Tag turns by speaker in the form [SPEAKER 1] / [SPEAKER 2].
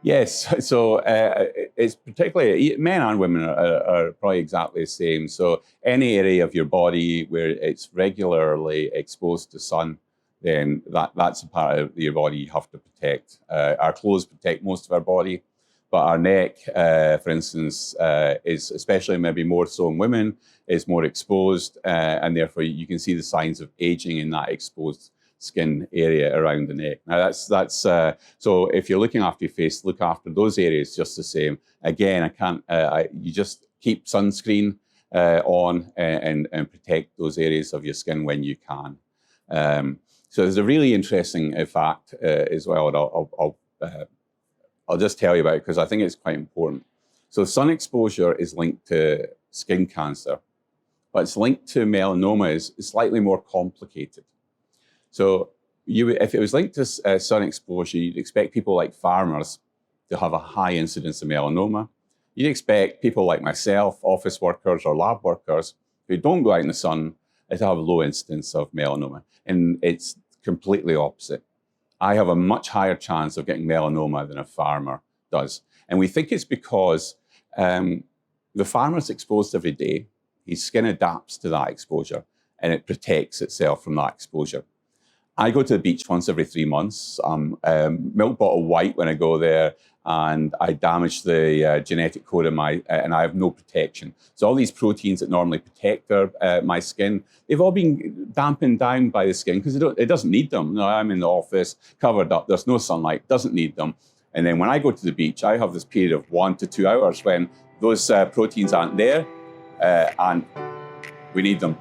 [SPEAKER 1] Yes, so it's particularly men and women are probably exactly the same. So any area of your body where it's regularly exposed to sun, then that's a part of your body you have to protect. Our clothes protect most of our body, but our neck, for instance, is especially maybe more so in women, is more exposed, and therefore you can see the signs of aging in that exposed skin area around the neck. Now that's so if you're looking after your face, look after those areas just the same. Again, you just keep sunscreen on and protect those areas of your skin when you can. So there's a really interesting fact as well, and I'll just tell you about it because I think it's quite important. So sun exposure is linked to skin cancer, but it's linked to melanoma is slightly more complicated. So if it was linked to sun exposure, you'd expect people like farmers to have a high incidence of melanoma. You'd expect people like myself, office workers or lab workers, who don't go out in the sun, to have a low incidence of melanoma. And it's completely opposite. I have a much higher chance of getting melanoma than a farmer does. And we think it's because the farmer's exposed every day. His skin adapts to that exposure and it protects itself from that exposure. I go to the beach once every 3 months. I'm milk bottle white when I go there, and I damage the genetic code of and I have no protection. So all these proteins that normally protect my skin, they've all been dampened down by the skin because it doesn't need them. No, I'm in the office, covered up, there's no sunlight, doesn't need them. And then when I go to the beach, I have this period of 1 to 2 hours when those proteins aren't there, and we need them.